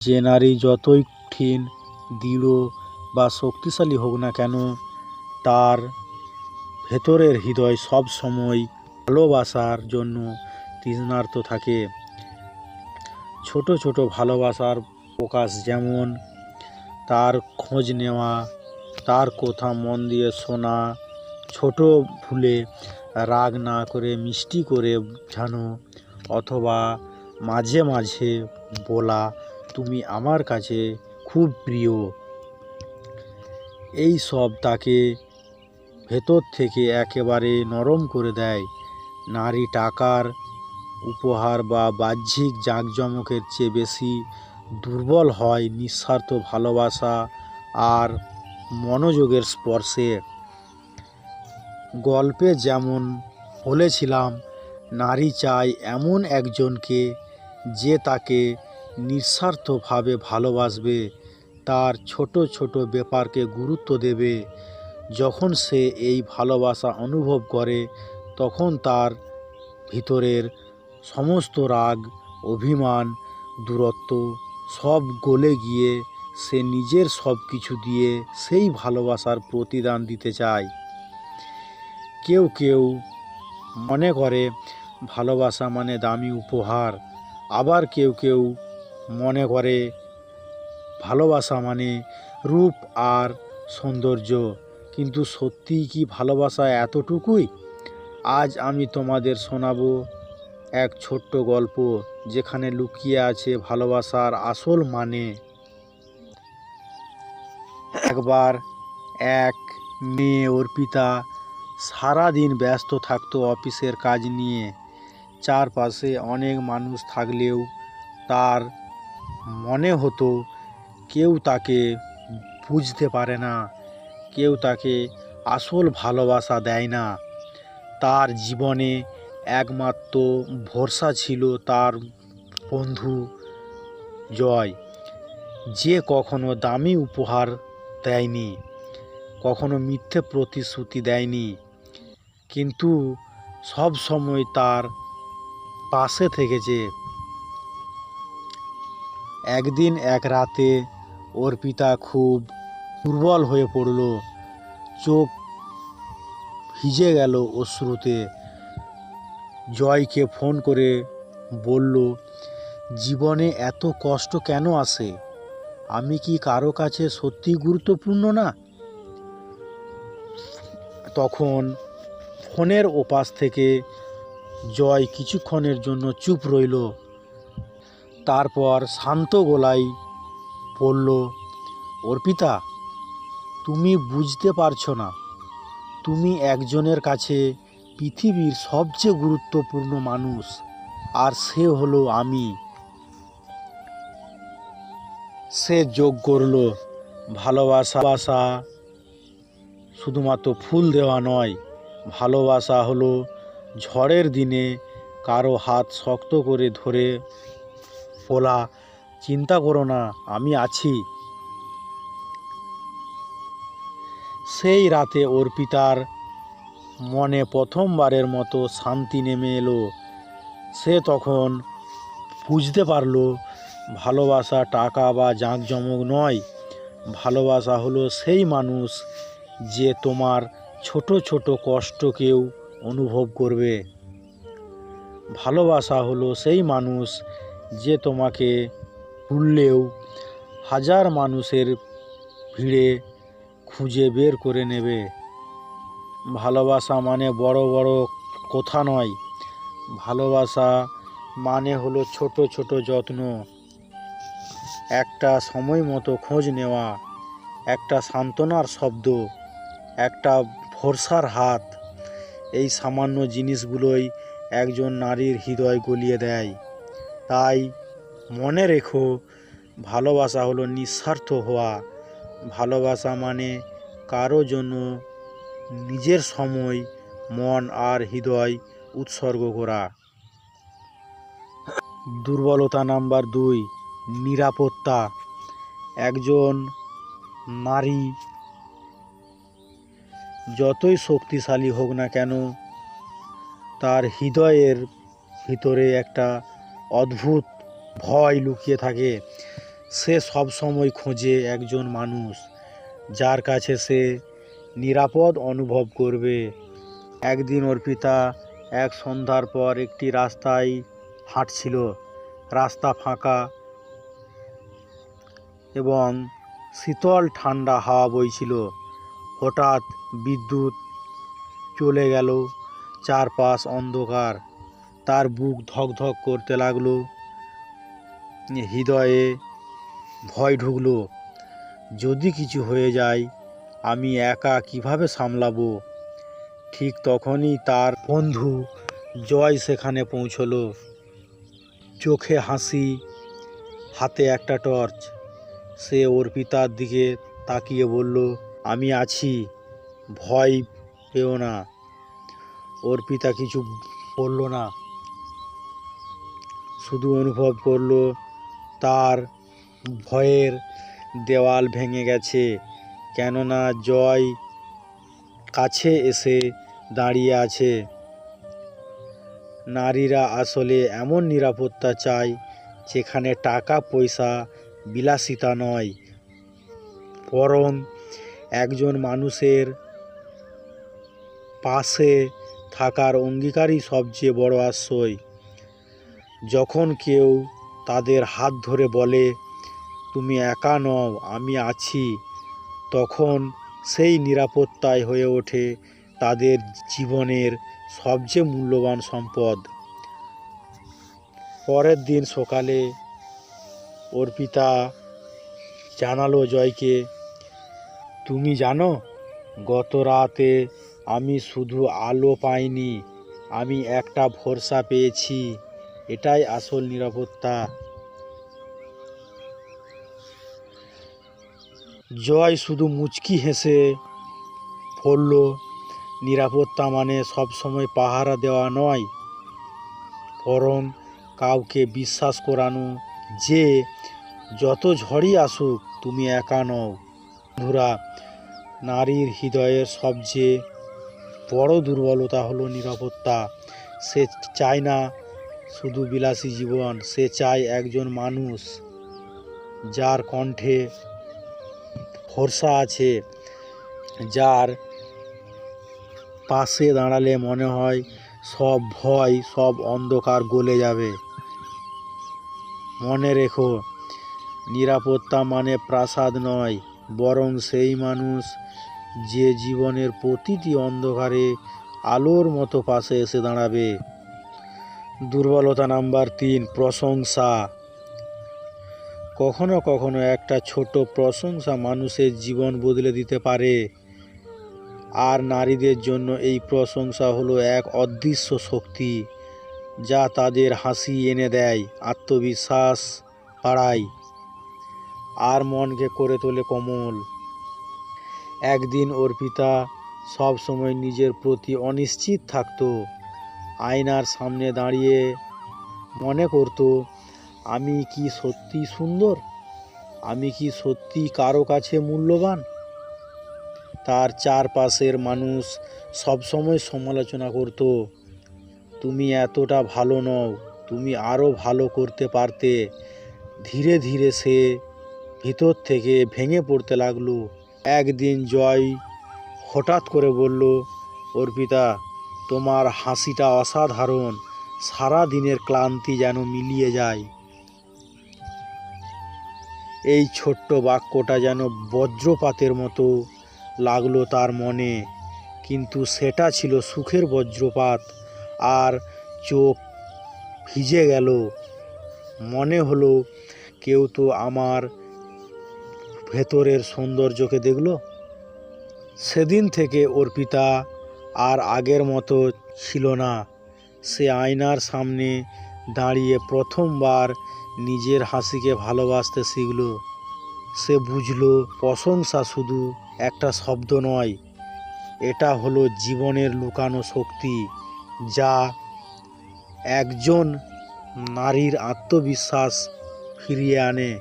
যে নারী যতই কঠিন, দৃঢ় বা শক্তিশালী হোক না কেন, তার ভেতরের হৃদয় সব সময় ভালোবাসার জন্য তৃষ্ণার্ত থাকে। ছোট ছোট ভালোবাসার প্রকাশ, যেমন তার খোঁজ নেওয়া, তার কথা মন দিয়ে শোনা, ছোট ভুলে রাগ না করে মিষ্টি করে বোঝানো, অথবা মাঝে মাঝে বলা, তুমি আমার কাছে খুব প্রিয়। এই সব তাকে ভেতর থেকে একেবারে নরম করে দেয়। নারী টাকার, উপহার বা বাহ্যিক জাঁকজমকের চেয়ে বেশি দুর্বল হয় নিঃস্বার্থ ভালোবাসা আর মনোযোগের স্পর্শে। গল্পে যেমন বলেছিলাম, নারী চায় এমন একজনকে যে তাকে নিঃস্বার্থভাবে ভালোবাসবে, তার ছোট ছোট ব্যাপারকে গুরুত্ব দেবে। যখন সে এই ভালোবাসা অনুভব করে, তখন তার ভিতরের সমস্ত রাগ, অভিমান, দূরত্ব সব গলে গিয়ে সে নিজের সব কিছু দিয়ে সেই ভালোবাসার প্রতিদান দিতে চায়। কেউ কেউ মনে করে ভালোবাসা মানে দামি উপহার, আবার কেউ কেউ মনে করে ভালোবাসা মানে রূপ আর সৌন্দর্য। কিন্তু সত্যিই কি ভালোবাসা এতটুকুই? আজ আমি তোমাদের শোনাবো এক ছোট্ট গল্প, যেখানে লুকিয়ে আছে ভালোবাসার আসল মানে। একবার এক মেয়ে অর্পিতা সারাদিন ব্যস্ত থাকতো অফিসের কাজ নিয়ে। চারপাশে অনেক মানুষ থাকলেও তার মনে হতো কেউ তাকে বুঝতে পারে না, কেউ তাকে আসল ভালোবাসা দেয় না। তার জীবনে একমাত্র ভরসা ছিল তার বন্ধু জয়, যে কখনো দামি উপহার দেয়নি, কখনো মিথ্যে প্রতিশ্রুতি দেয়নি, কিন্তু সব সময় তার পাশে থেকেছে। একদিন এক রাতে অর্পিতা খুব দুর্বল হয়ে পড়ল, চোখ ভিজে গেল অশ্রুতে। জয়কে ফোন করে বলল, জীবনে এত কষ্ট কেন আসে? আমি কি কারো কাছে সত্যি গুরুত্বপূর্ণ না? তখন ফোনের ওপাশ থেকে জয় কিছুক্ষণের জন্য চুপ রইল। তারপর শান্ত গলায় বলল, অর্পিতা, তুমি বুঝতে পারছো না। তুমি একজনের কাছে পৃথিবীর সবচেয়ে গুরুত্বপূর্ণ মানুষ, আর সে হলো আমি। সে যোগ করল, ভালোবাসা শুধুমাত্র ফুল দেওয়া নয়, ভালোবাসা হলো ঝড়ের দিনে কারো হাত শক্ত করে ধরে বলা, চিন্তা করো না, আমি আছি। সেই রাতে অর্পিতার মনে প্রথমবারের মতো শান্তি নেমে এলো। সে তখন বুঝতে পারল, ভালোবাসা টাকা বা জাঁকজমক নয়, ভালোবাসা হলো সেই মানুষ যে তোমার ছোট ছোট কষ্টকেও অনুভব করবে। ভালোবাসা হলো সেই মানুষ যে তোমাকে ভুললেও হাজার মানুষের ভিড়ে খুঁজে বের করে নেবে। ভালোবাসা মানে বড় বড় কথা নয়, ভালোবাসা মানে হলো ছোট ছোট যত্ন, একটা সময় মতো খোঁজ নেওয়া, একটা সান্ত্বনার শব্দ, একটা ভরসার হাত। এই সামান্য জিনিসগুলোই একজন নারীর হৃদয় গলিয়ে দেয়। তাই মনে রেখো, ভালোবাসা হলো নিঃস্বার্থ হওয়া। ভালোবাসা মানে কারো জন্য নিজের সময়, মন আর হৃদয় উৎসর্গ করা। দুর্বলতা নাম্বার 2, নিরাপত্তা। একজন নারী যতই শক্তিশালী হোক না কেন, তার হৃদয়ের ভিতরে একটা অদ্ভুত ভয় লুকিয়ে থাকে। সে সব সময় খোঁজে একজন মানুষ যার কাছে সে নিরাপদ অনুভব করবে। একদিন অর্পিতা এক সন্ধ্যার পর একটি রাস্তায় হাঁটছিল। রাস্তা ফাঁকা এবং শীতল ঠান্ডা হাওয়া বইছিল। হঠাৎ বিদ্যুৎ চলে গেল, চারপাশ অন্ধকার। তার বুক ধকধক করতে লাগলো, হৃদয়ে ভয় ঢুকলো। যদি কিছু হয়ে যায় আমি একা কিভাবে সামলাবো? ঠিক তখনই তার বন্ধু জয় সেখানে পৌঁছলো। চোখে হাসি, হাতে একটা টর্চ। সে অর্পিতার দিকে তাকিয়ে বলল, আমি আছি, ভয় পেও না। অর্পিতা কিছু বলল না, শুধু অনুভব করলো তার ভয়ের দেওয়াল ভেঙে গেছে, কেননা জয় কাছে এসে দাঁড়িয়ে আছে। নারীরা আসলে এমন নিরাপত্তা চায় যেখানে টাকা পয়সা বিলাসিতা নয়, বরং একজন মানুষের পাশে থাকার অঙ্গীকারই সবচেয়ে বড় আশ্রয়। যখন কেউ তাদের হাত ধরে বলে, তুমি একা নও, আমি আছি, তখন সেই নিরাপত্তাই হয়ে ওঠে তাদের জীবনের সবচেয়ে মূল্যবান সম্পদ। পরের দিন সকালে অর্পিতা জানালো জয়কে, তুমি জানো, গত রাতে আমি শুধু আলো পাইনি, আমি একটা ভরসা পেয়েছি। এটাই আসল নিরাপত্তা। জয় শুধু মুচকি হেসে বলল, নিরাপত্তা মানে সবসময় পাহারা দেওয়া নয়, বরং কাউকে বিশ্বাস করানো যে যত ঝড়ই আসুক তুমি একা নও। বন্ধুরা, নারীর হৃদয়ের সবচেয়ে বড় দুর্বলতা হলো নিরাপত্তা। সে চায় না শুধু বিলাসী জীবন, সে চায় একজন মানুষ যার কণ্ঠে ভরসা আছে, যার পাশে দাঁড়ালে মনে হয় সব ভয়, সব অন্ধকার গলে যাবে। মনে রেখো, নিরাপত্তা মানে প্রাসাদ নয়, বরং সেই মানুষ যে জীবনের প্রতিটি অন্ধকারে আলোর মতো পাশে এসে দাঁড়াবে। দুর্বলতা নাম্বার 3, প্রশংসা। কখনো কখনো একটা ছোট প্রশংসা মানুষের জীবন বদলে দিতে পারে। আর নারীদের জন্য এই প্রশংসা হলো এক অদৃশ্য শক্তি, যা তাদের হাসি এনে দেয়, আত্মবিশ্বাস বাড়ায় আর মনকে করে তোলে কোমল। একদিন অর্পিতা সব সময় নিজের প্রতি অনিশ্চিত থাকতো। আয়নার সামনে দাঁড়িয়ে মনে করতো, আমি কি সত্যি সুন্দর? আমি কি সত্যি কারো কাছে মূল্যবান? তার চারপাশের মানুষ সবসময় সমালোচনা করত, তুমি এতটা ভালো নও, তুমি আরও ভালো করতে পারতে। ধীরে ধীরে সে ভিতর থেকে ভেঙে পড়তে লাগলো। একদিন জয় হঠাৎ করে বলল, অর্পিতা, তোমার হাসিটা অসাধারণ, সারা দিনের ক্লান্তি যেন মিলিয়ে যায়। এই ছোট্ট বাক্যটা যেন বজ্রপাতের মতো লাগলো তার মনে, কিন্তু সেটা ছিল সুখের বজ্রপাত। আর চোখ ভিজে গেল। মনে হলো কেউ তো আমার ভেতরের সৌন্দর্যকে দেখলো। সেদিন থেকে অর্পিতা আর আগের মতো ছিল না। সে আয়নার সামনে দাঁড়িয়ে প্রথমবার নিজের হাসিকে ভালোবাসতে শিখল। সে বুঝলো প্রশংসা শুধু একটা শব্দ নয়, এটা হলো জীবনের লুকানো শক্তি, যা একজন নারীর আত্মবিশ্বাস ফিরিয়ে আনে।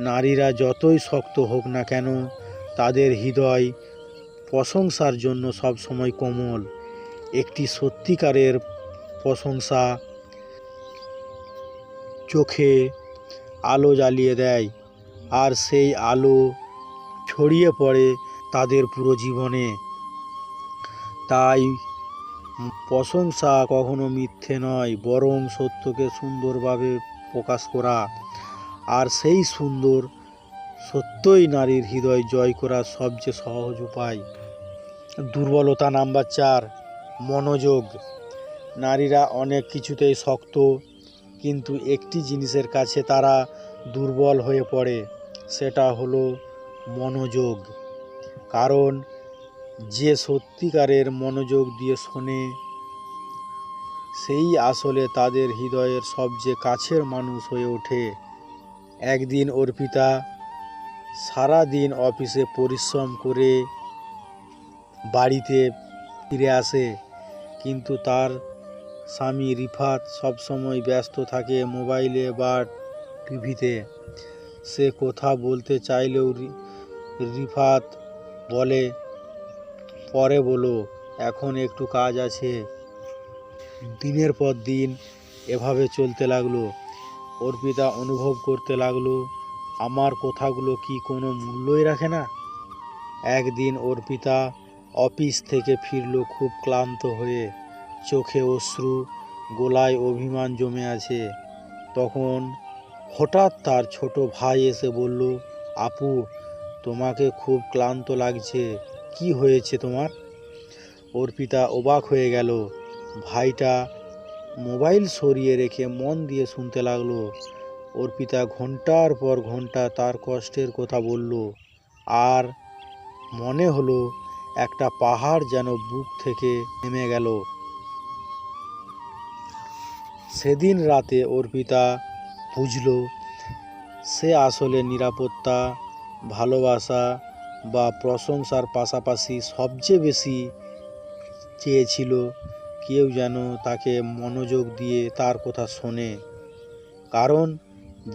নারীরা যতই শক্ত হোক না কেন, তাদের হৃদয় প্রশংসার জন্য সবসময় কোমল। একটি সত্যিকারের প্রশংসা চোখে আলো জ্বালিয়ে দেয়, আর সেই আলো ছড়িয়ে পড়ে তাদের পুরো জীবনে। তাই প্রশংসা কখনো মিথ্যে নয়, বরং সত্যকে সুন্দরভাবে প্রকাশ করা। আর সেই সুন্দর সত্যই নারীর হৃদয় জয় করার সবচেয়ে সহজ উপায়। দুর্বলতা নাম্বার 4, মনোযোগ। নারীরা অনেক কিছুতেই শক্ত, কিন্তু একটি জিনিসের কাছে তারা দুর্বল হয়ে পড়ে, সেটা হলো মনোযোগ। কারণ যে সত্যিকারের মনোযোগ দিয়ে শোনে, সেই আসলে তাদের হৃদয়ের সবচেয়ে কাছের মানুষ হয়ে ওঠে। একদিন অর্পিতা সারা দিন অফিসে পরিশ্রম করে বাড়িতে ফিরে আসে, কিন্তু তার স্বামী রিফাত সবসময় ব্যস্ত থাকে মোবাইলে বা টিভিতে। সে কথা বলতে চাইলেও রিফাত বলে, পরে বলো, এখন একটু কাজ আছে। দিনের পর দিন এভাবে চলতে লাগলো। অর্পিতা অনুভব করতে লাগলো, আমার কথাগুলো কি কোনো মূল্যই রাখে না। একদিন অর্পিতা অফিস থেকে ফিরল খুব ক্লান্ত হয়ে, চোখে অশ্রু, গলায় অভিমান জমে আছে। তখন হঠাৎ তার ছোট ভাই এসে বলল, আপু, তোমাকে খুব ক্লান্ত লাগছে, কি হয়েছে তোমার? অর্পিতা অবাক হয়ে গেল। ভাইটা মোবাইল সরিয়ে রেখে মন দিয়ে শুনতে লাগলো। অর্পিতা ঘন্টার পর ঘন্টা তার কষ্টের কথা বলল, আর মনে হলো একটা পাহাড় যেন বুক থেকে নেমে গেল। সেদিন রাতে অর্পিতা বুঝল, সে আসলে নিরাপত্তা, ভালোবাসা বা প্রশংসার পাশাপাশি সবচেয়ে বেশি চেয়েছিল কেউ যেন তাকে মনোযোগ দিয়ে তার কথা শোনে। কারণ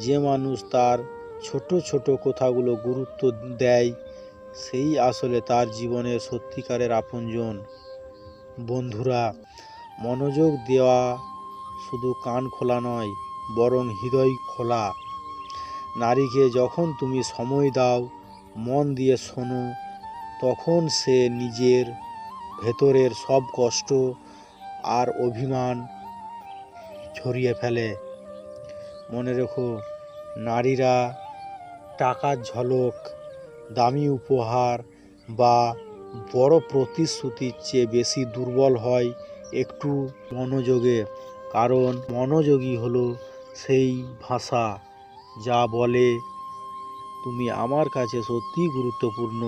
যে মানুষ তার ছোট ছোট কথাগুলো গুরুত্ব দেয়, সেই আসলে তার জীবনের সত্যিকারের আপনজন। বন্ধুরা, মনোযোগ দেওয়া শুধু কান খোলা নয়, বরং হৃদয় খোলা। নারীকে যখন তুমি সময় দাও, মন দিয়ে শোনো, তখন সে নিজের ভেতরের সব কষ্ট আর অভিমান ছড়িয়ে ফেলে। মনে রেখো, নারীরা টাকার ঝলক, দামি উপহার বা বড় প্রতিশ্রুতির চেয়ে বেশি দুর্বল হয় একটু মনোযোগে। কারণ মনোযোগী হলো সেই ভাষা যা বলে, তুমি আমার কাছে সত্যিই গুরুত্বপূর্ণ।